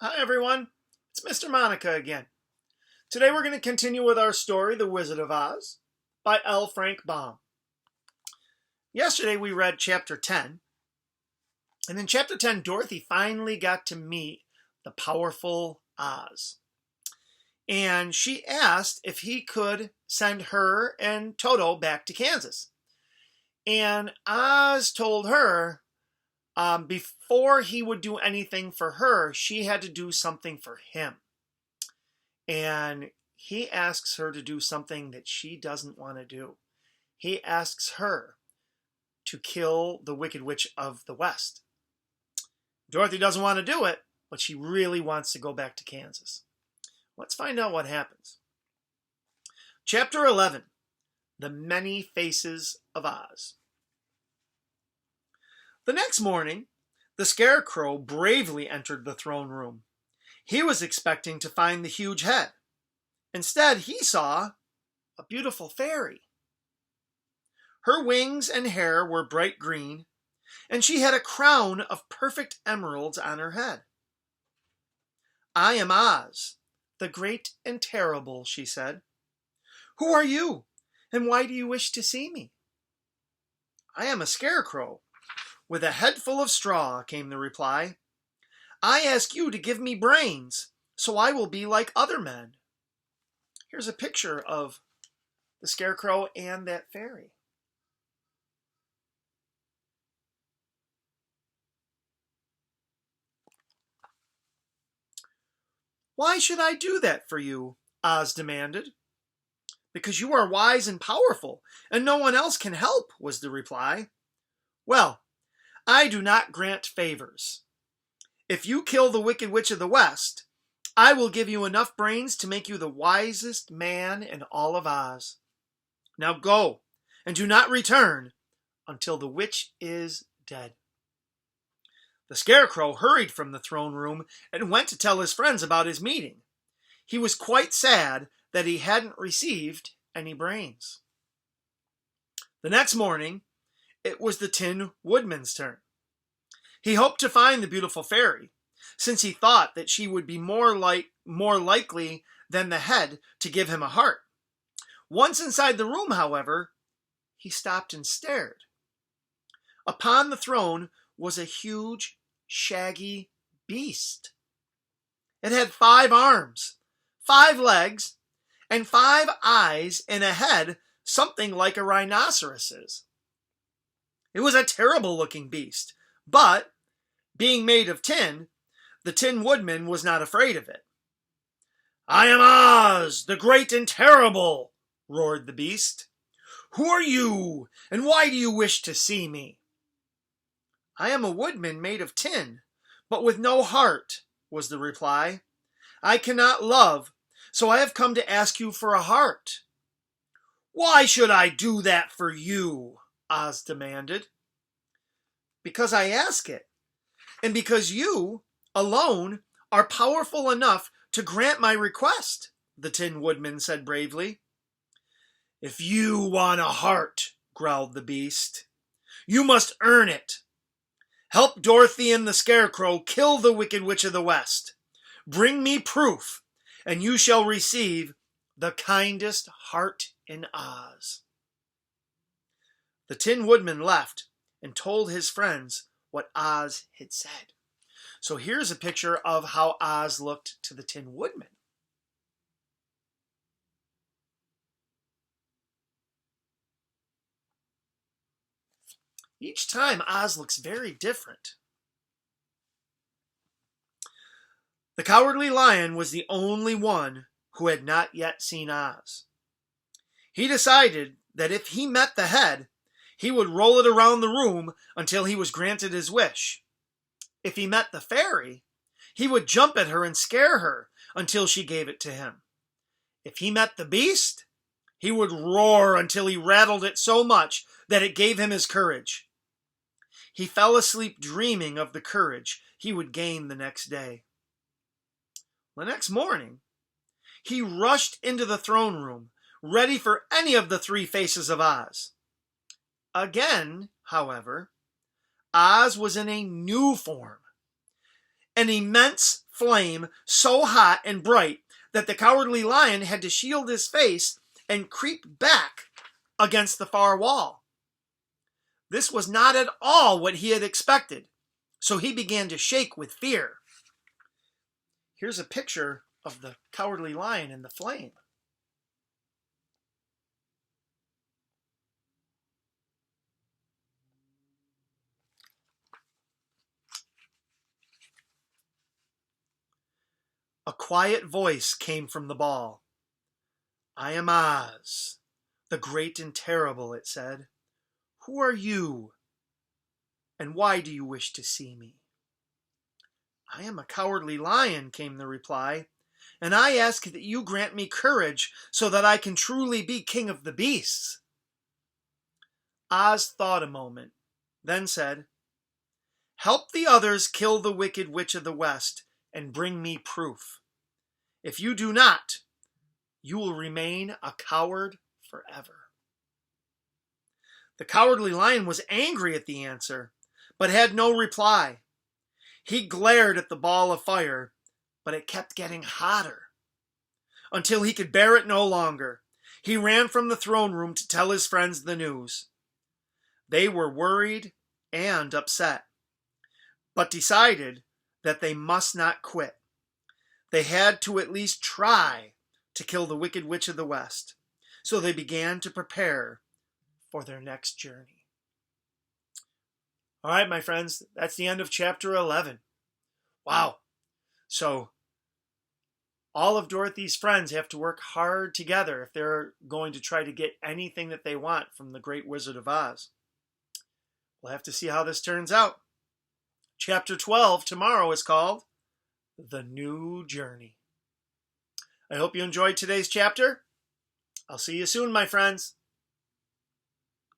Hi everyone, it's Mr. Monica again. Today we're going to continue with our story, The Wizard of Oz, by L. Frank Baum. Yesterday we read chapter 10, and in chapter 10 Dorothy finally got to meet the powerful Oz. And she asked if he could send her and Toto back to Kansas. And Oz told her before he would do anything for her, she had to do something for him. And he asks her to do something that she doesn't want to do. He asks her to kill the Wicked Witch of the West. Dorothy doesn't want to do it, but she really wants to go back to Kansas. Let's find out what happens. Chapter 11, The Many Faces of Oz. The next morning, the Scarecrow bravely entered the throne room. He was expecting to find the huge head. Instead, he saw a beautiful fairy. Her wings and hair were bright green, and she had a crown of perfect emeralds on her head. "I am Oz, the great and terrible," she said. "Who are you, and why do you wish to see me?" "I am a scarecrow with a head full of straw," came the reply. "I ask you to give me brains, so I will be like other men." Here's a picture of the scarecrow and that fairy. "Why should I do that for you?" Oz demanded. "Because you are wise and powerful, and no one else can help," was the reply. "Well, I do not grant favors. If you kill the Wicked Witch of the West, I will give you enough brains to make you the wisest man in all of Oz. Now go, and do not return until the witch is dead." The Scarecrow hurried from the throne room and went to tell his friends about his meeting. He was quite sad that he hadn't received any brains. The next morning, it was the Tin Woodman's turn. He hoped to find the beautiful fairy, since he thought that she would be more likely than the head to give him a heart. Once inside the room, however, he stopped and stared. Upon the throne was a huge, shaggy beast. It had 5 arms, 5 legs, and 5 eyes and a head something like a rhinoceros's. It was a terrible-looking beast, but, being made of tin, the Tin Woodman was not afraid of it. "I am Oz, the great and terrible," roared the beast. "Who are you, and why do you wish to see me?" "I am a woodman made of tin, but with no heart," was the reply. "I cannot love, so I have come to ask you for a heart." "Why should I do that for you?" Oz demanded. "Because I ask it, and because you, alone, are powerful enough to grant my request," the Tin Woodman said bravely. "If you want a heart," growled the beast, "you must earn it. Help Dorothy and the Scarecrow kill the Wicked Witch of the West. Bring me proof, and you shall receive the kindest heart in Oz." The Tin Woodman left and told his friends what Oz had said. So here's a picture of how Oz looked to the Tin Woodman. Each time Oz looks very different. The Cowardly Lion was the only one who had not yet seen Oz. He decided that if he met the head, he would roll it around the room until he was granted his wish. If he met the fairy, he would jump at her and scare her until she gave it to him. If he met the beast, he would roar until he rattled it so much that it gave him his courage. He fell asleep dreaming of the courage he would gain the next day. The next morning, he rushed into the throne room, ready for any of the 3 faces of Oz. Again, however, Oz was in a new form. An immense flame so hot and bright that the Cowardly Lion had to shield his face and creep back against the far wall. This was not at all what he had expected, so he began to shake with fear. Here's a picture of the Cowardly Lion in the flame. A quiet voice came from the ball. "I am Oz, the great and terrible," it said. "Who are you, and why do you wish to see me?" "I am a Cowardly Lion," came the reply, "and I ask that you grant me courage so that I can truly be king of the beasts." Oz thought a moment, then said, "Help the others kill the Wicked Witch of the West and bring me proof. If you do not, you will remain a coward forever." The Cowardly Lion was angry at the answer, but had no reply. He glared at the ball of fire, but it kept getting hotter. Until he could bear it no longer, he ran from the throne room to tell his friends the news. They were worried and upset, but decided that they must not quit. They had to at least try to kill the Wicked Witch of the West, so they began to prepare for their next journey. All right, my friends, that's the end of chapter 11. Wow. So all of Dorothy's friends have to work hard together if they're going to try to get anything that they want from the Great Wizard of Oz. We'll have to see how this turns out. Chapter 12 tomorrow is called The New Journey. I hope you enjoyed today's chapter. I'll see you soon, my friends.